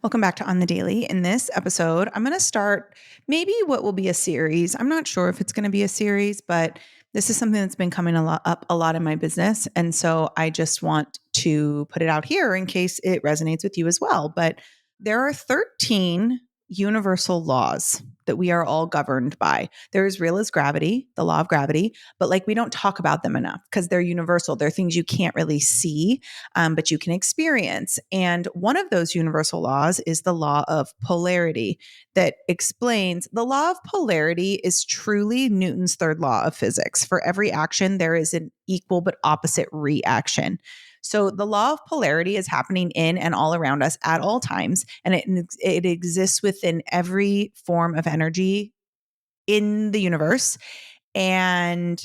Welcome back to On the Daily. In this episode, I'm going to start maybe what will be a series. I'm not sure if it's going to be a series, but this is something that's been coming up a lot in my business. And so I just want to put it out here in case it resonates with you as well. But there are 13 universal laws that we are all governed by. They're as real as gravity, the law of gravity, but like we don't talk about them enough because they're universal. They're things you can't really see, but you can experience. And one of those universal laws is the law of polarity that explains the law of polarity is truly Newton's third law of physics. For every action, there is an equal but opposite reaction. So the law of polarity is happening in and all around us at all times, and it exists within every form of energy in the universe. And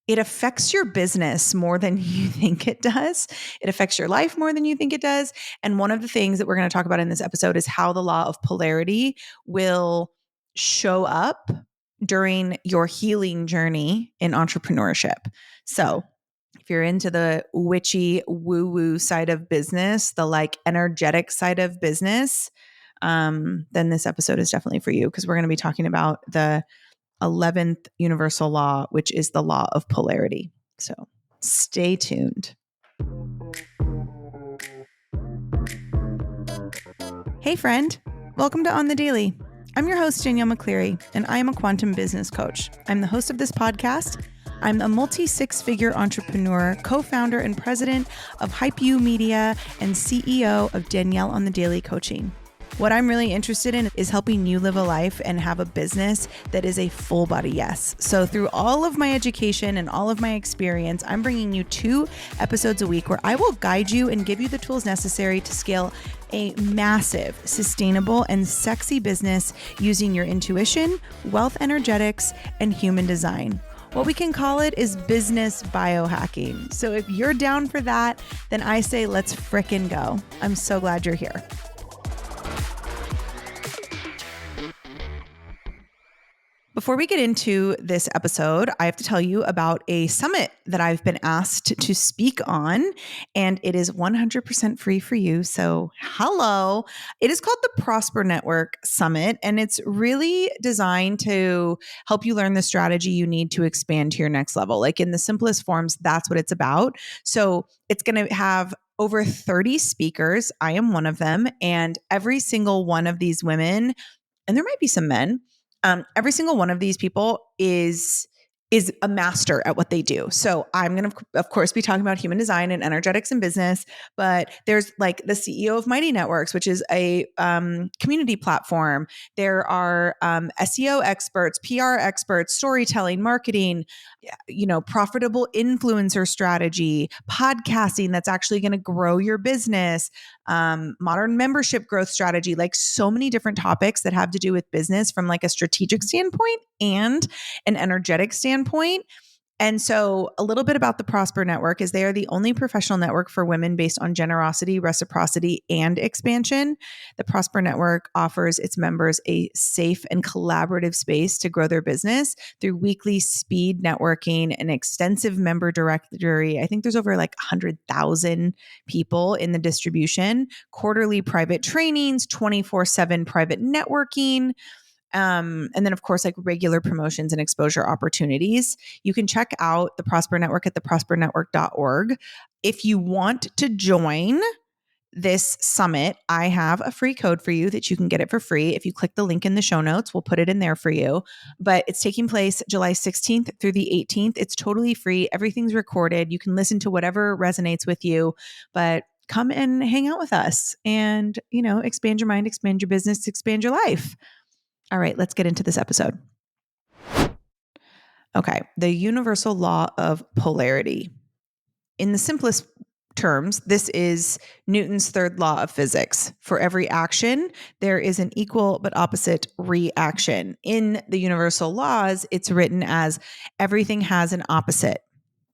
it affects your business more than you think it does. It affects your life more than you think it does. And one of the things that we're going to talk about in this episode is how the law of polarity will show up during your healing journey in entrepreneurship. So, if you're into the witchy woo-woo side of business, the like energetic side of business, then this episode is definitely for you because we're going to be talking about the 11th universal law, which is the law of polarity. So stay tuned. Hey, friend. Welcome to On the Daily. I'm your host, Danielle McCleary, and I am a quantum business coach. I'm the host of this podcast. I'm a multi-six-figure entrepreneur, co-founder and president of Hype You Media, and CEO of Danielle on the Daily Coaching. What I'm really interested in is helping you live a life and have a business that is a full body yes. So through all of my education and all of my experience, I'm bringing you 2 episodes a week where I will guide you and give you the tools necessary to scale a massive, sustainable, and sexy business using your intuition, wealth energetics, and human design. What we can call it is business biohacking. So if you're down for that, then I say let's frickin' go. I'm so glad you're here. Before we get into this episode, I have to tell you about a summit that I've been asked to speak on, and it is 100% free for you. So hello. It is called the Prosper Network Summit, and it's really designed to help you learn the strategy you need to expand to your next level. Like in the simplest forms, that's what it's about. So it's going to have over 30 speakers. I am one of them, and every single one of these women, and there might be some men, every single one of these people is a master at what they do. So I'm going to, of course, be talking about human design and energetics in business, but there's like the CEO of Mighty Networks, which is a community platform. There are SEO experts, PR experts, storytelling, marketing, profitable influencer strategy, podcasting that's actually going to grow your business, modern membership growth strategy, like so many different topics that have to do with business from like a strategic standpoint and an energetic standpoint. And so a little bit about the Prosper Network is they are the only professional network for women based on generosity, reciprocity, and expansion. The Prosper Network offers its members a safe and collaborative space to grow their business through weekly speed networking, an extensive member directory. I think there's over like 100,000 people in the distribution, quarterly private trainings, 24/7 private networking, and then, of course, like regular promotions and exposure opportunities. You can check out the Prosper Network at theprospernetwork.org. If you want to join this summit, I have a free code for you that you can get it for free. If you click the link in the show notes, we'll put it in there for you. But it's taking place July 16th through the 18th. It's totally free. Everything's recorded. You can listen to whatever resonates with you, but come and hang out with us and, expand your mind, expand your business, expand your life. All right, let's get into this episode. Okay, the universal law of polarity. In the simplest terms, this is Newton's third law of physics. For every action, there is an equal but opposite reaction. In the universal laws, it's written as everything has an opposite.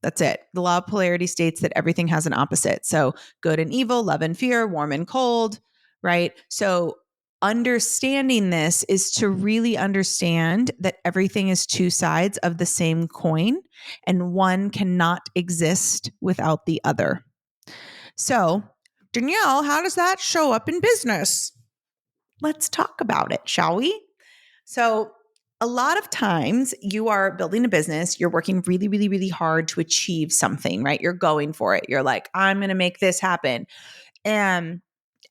That's it. The law of polarity states that everything has an opposite. So good and evil, love and fear, warm and cold, right? So understanding this is to really understand that everything is 2 sides of the same coin and one cannot exist without the other. So, Danielle, how does that show up in business? Let's talk about it, shall we? So, a lot of times you are building a business, you're working really, really, really hard to achieve something, right? You're going for it. You're like, I'm going to make this happen. And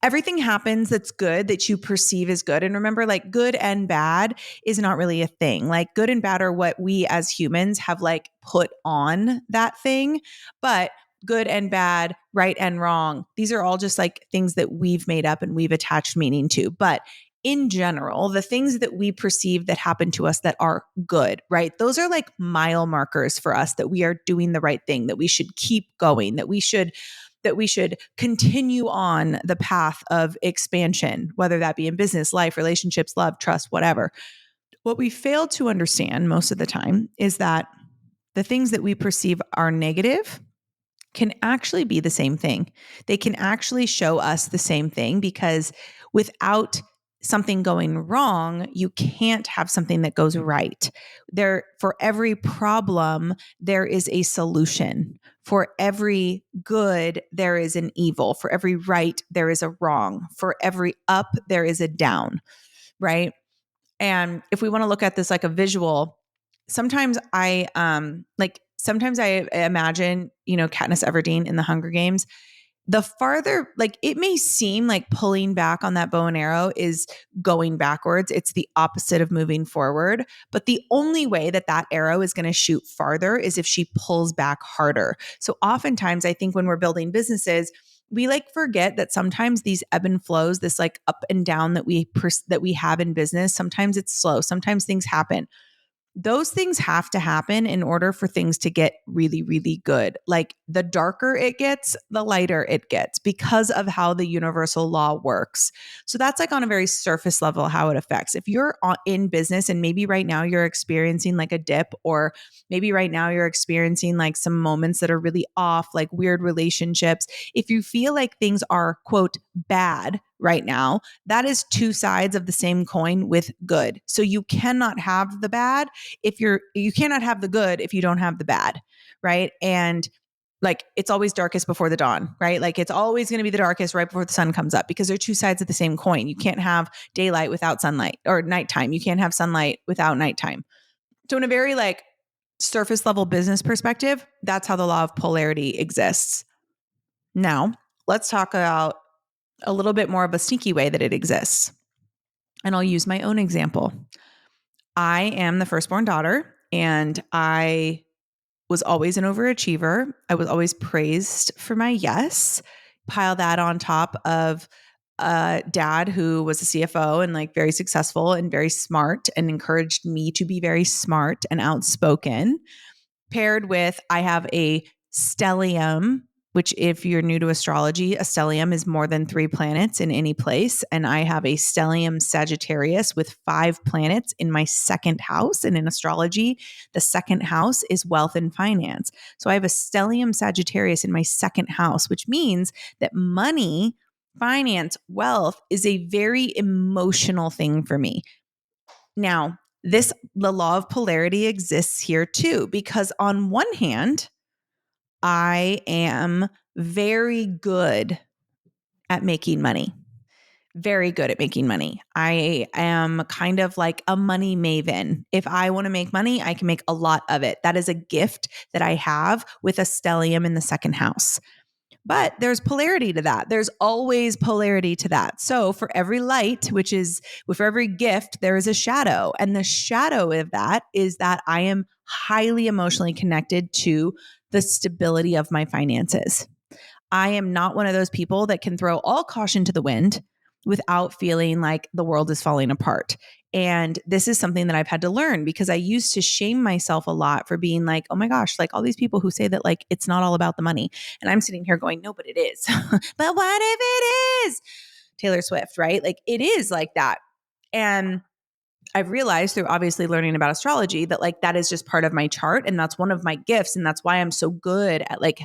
everything happens that's good that you perceive as good. And remember, like good and bad is not really a thing. Like good and bad are what we as humans have like put on that thing. But good and bad, right and wrong, these are all just like things that we've made up and we've attached meaning to. But in general, the things that we perceive that happen to us that are good, right? Those are like mile markers for us that we are doing the right thing, that we should keep going, that we should continue on the path of expansion, whether that be in business, life, relationships, love, trust, whatever. What we fail to understand most of the time is that the things that we perceive are negative can actually be the same thing. They can actually show us the same thing because without something going wrong, you can't have something that goes right. There, for every problem, there is a solution. For every good, there is an evil. For every right, there is a wrong. For every up, there is a down, right? And if we want to look at this like a visual, sometimes I imagine, Katniss Everdeen in the Hunger Games. The farther, like it may seem like pulling back on that bow and arrow is going backwards. It's the opposite of moving forward. But the only way that that arrow is going to shoot farther is if she pulls back harder. So oftentimes I think when we're building businesses, we like forget that sometimes these ebb and flows, this like up and down that we have in business, sometimes it's slow, sometimes things happen. Those things have to happen in order for things to get really, really good. Like the darker it gets, the lighter it gets because of how the universal law works. So that's like on a very surface level how it affects. If you're in business and maybe right now you're experiencing like a dip, or maybe right now you're experiencing like some moments that are really off, like weird relationships, if you feel like things are, quote, bad right now, that is two sides of the same coin with good. So you cannot have the bad if you cannot have the good if you don't have the bad, right? And like it's always darkest before the dawn, right? Like it's always going to be the darkest right before the sun comes up because they're two sides of the same coin. You can't have daylight without sunlight, or nighttime. You can't have sunlight without nighttime. So in a very like surface level business perspective, that's how the law of polarity exists. Now, let's talk about a little bit more of a sneaky way that it exists. And I'll use my own example. I am the firstborn daughter, and I was always an overachiever. I was always praised for my yes. Pile that on top of a dad who was a CFO and like very successful and very smart and encouraged me to be very smart and outspoken, paired with I have a stellium, which if you're new to astrology, a stellium is more than 3 planets in any place. And I have a stellium Sagittarius with 5 planets in my second house. And in astrology, the second house is wealth and finance. So I have a stellium Sagittarius in my second house, which means that money, finance, wealth is a very emotional thing for me. Now, the law of polarity exists here too, because on one hand, I am very good at making money. Very good at making money. I am kind of like a money maven. If I want to make money, I can make a lot of it. That is a gift that I have with a stellium in the second house. But there's polarity to that. There's always polarity to that. So for every light, for every gift, there is a shadow. And the shadow of that is that I am highly emotionally connected to the stability of my finances. I am not one of those people that can throw all caution to the wind without feeling like the world is falling apart. And this is something that I've had to learn because I used to shame myself a lot for being like, oh my gosh, like all these people who say that like it's not all about the money. And I'm sitting here going, no, but it is. But what if it is? Taylor Swift, right? Like it is like that. And I've realized through obviously learning about astrology that like that is just part of my chart and that's one of my gifts. And that's why I'm so good at like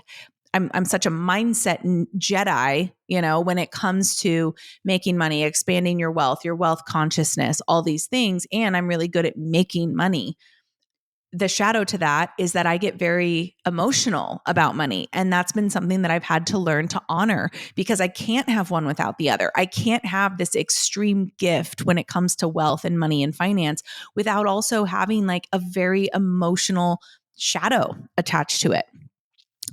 I'm such a mindset Jedi, when it comes to making money, expanding your wealth consciousness, all these things. And I'm really good at making money. the shadow to that is that I get very emotional about money. And that's been something that I've had to learn to honor, because I can't have one without the other. I can't have this extreme gift when it comes to wealth and money and finance without also having like a very emotional shadow attached to it.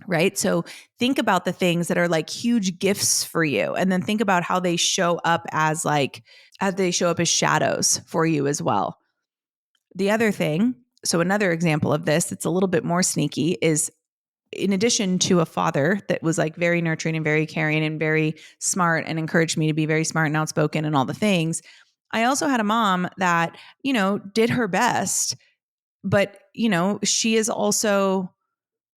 Right. So think about the things that are like huge gifts for you, and then think about how they show up as shadows for you as well. The other thing, so another example of this, it's a little bit more sneaky, is in addition to a father that was like very nurturing and very caring and very smart and encouraged me to be very smart and outspoken and all the things, I also had a mom that, did her best, but, she is also,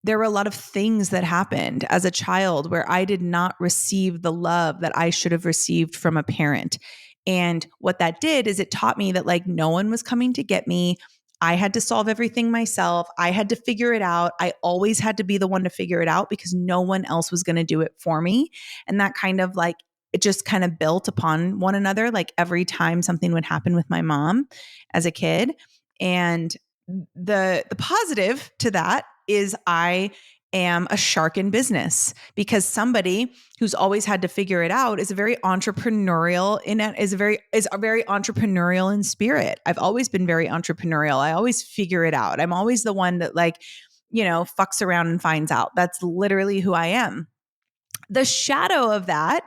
there were a lot of things that happened as a child where I did not receive the love that I should have received from a parent. And what that did is it taught me that like no one was coming to get me. I had to solve everything myself. I had to figure it out. I always had to be the one to figure it out because no one else was going to do it for me. And that kind of like, it just kind of built upon one another. Like every time something would happen with my mom as a kid. And the positive to that is I am a shark in business, because somebody who's always had to figure it out is a very entrepreneurial in spirit. I've always been very entrepreneurial. I always figure it out. I'm always the one that like, fucks around and finds out. That's literally who I am. The shadow of that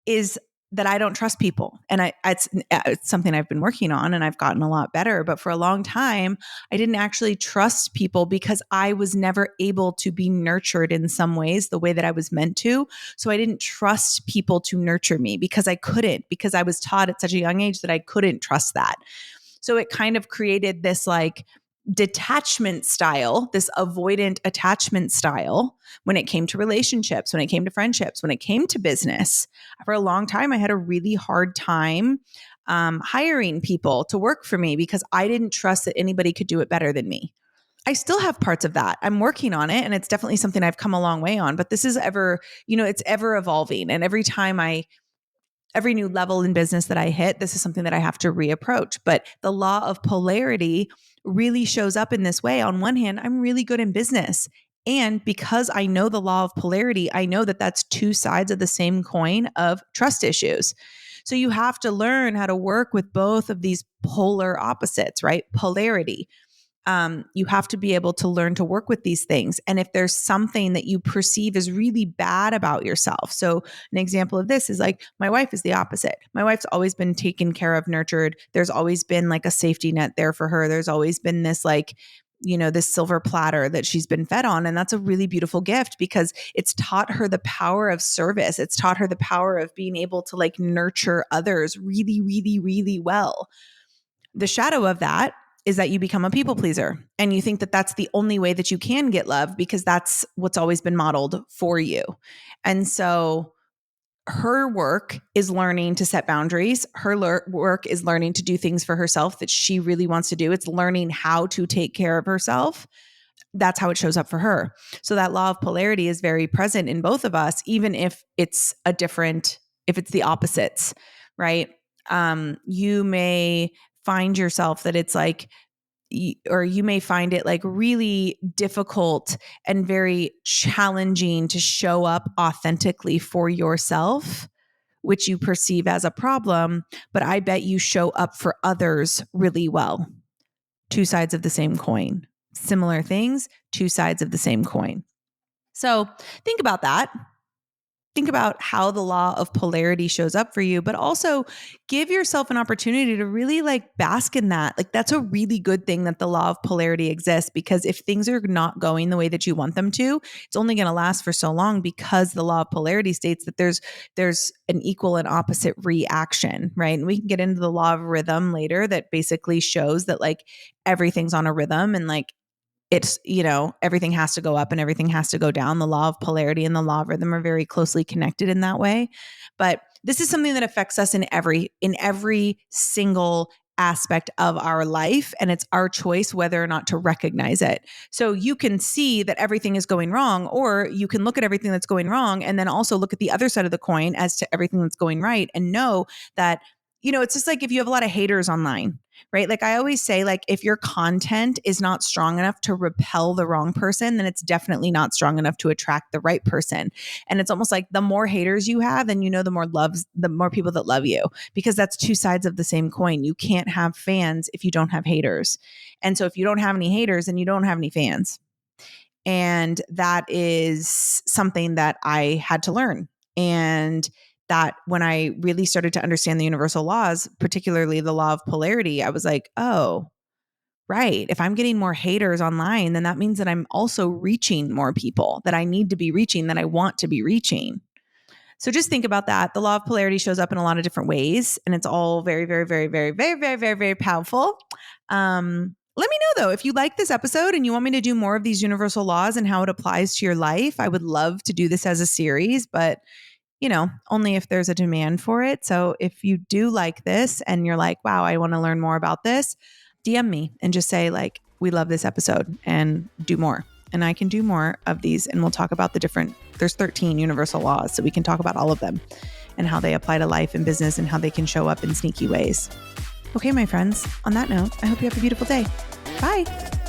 is that I don't trust people. And it's something I've been working on, and I've gotten a lot better. But for a long time, I didn't actually trust people because I was never able to be nurtured in some ways the way that I was meant to. So I didn't trust people to nurture me because I couldn't, because I was taught at such a young age that I couldn't trust that. So it kind of created this like detachment style, this avoidant attachment style when it came to relationships, when it came to friendships, when it came to business. For a long time, I had a really hard time hiring people to work for me because I didn't trust that anybody could do it better than me. I still have parts of that. I'm working on it, and it's definitely something I've come a long way on, but this is it's ever evolving. And every new level in business that I hit, this is something that I have to reapproach. But the law of polarity really shows up in this way. On one hand, I'm really good in business. And because I know the law of polarity, I know that that's two sides of the same coin of trust issues. So you have to learn how to work with both of these polar opposites, right? Polarity. You have to be able to learn to work with these things. And if there's something that you perceive as really bad about yourself. So an example of this is like, my wife is the opposite. My wife's always been taken care of, nurtured. There's always been like a safety net there for her. There's always been this like, this silver platter that she's been fed on. And that's a really beautiful gift because it's taught her the power of service. It's taught her the power of being able to like nurture others really, really, really well. The shadow of that is that you become a people pleaser, and you think that that's the only way that you can get love because that's what's always been modeled for you. And so her work is learning to set boundaries. Her work is learning to do things for herself that she really wants to do. It's learning how to take care of herself. That's how it shows up for her. So that law of polarity is very present in both of us, even if it's if it's the opposites, right? You may find yourself that it's like, or you may find it like really difficult and very challenging to show up authentically for yourself, which you perceive as a problem, but I bet you show up for others really well. Two sides of the same coin. Similar things, two sides of the same coin. So think about that. Think about how the law of polarity shows up for you, but also give yourself an opportunity to really like bask in that. Like that's a really good thing that the law of polarity exists, because if things are not going the way that you want them to, it's only going to last for so long, because the law of polarity states that there's an equal and opposite reaction, right? And we can get into the law of rhythm later that basically shows that like everything's on a rhythm, and like it's, everything has to go up and everything has to go down. The law of polarity and the law of rhythm are very closely connected in that way. But this is something that affects us in every single aspect of our life. And it's our choice whether or not to recognize it. So you can see that everything is going wrong, or you can look at everything that's going wrong and then also look at the other side of the coin as to everything that's going right, and know that, it's just like if you have a lot of haters online right? Like I always say, like if your content is not strong enough to repel the wrong person, then it's definitely not strong enough to attract the right person. And it's almost like the more haters you have, then the more people that love you, because that's two sides of the same coin. You can't have fans if you don't have haters. And so if you don't have any haters, then you don't have any fans. And that is something that I had to learn. And that when I really started to understand the universal laws, particularly the law of polarity, I was like, oh, right. If I'm getting more haters online, then that means that I'm also reaching more people that I need to be reaching, that I want to be reaching. So just think about that. The law of polarity shows up in a lot of different ways, and it's all very, very, very, very, very, very, very, very powerful. Let me know though, if you like this episode and you want me to do more of these universal laws and how it applies to your life. I would love to do this as a series, but only if there's a demand for it. So if you do like this and you're like, wow, I want to learn more about this, DM me and just say like, we love this episode and do more. And I can do more of these and we'll talk about there's 13 universal laws. So we can talk about all of them and how they apply to life and business and how they can show up in sneaky ways. Okay, my friends, on that note, I hope you have a beautiful day. Bye.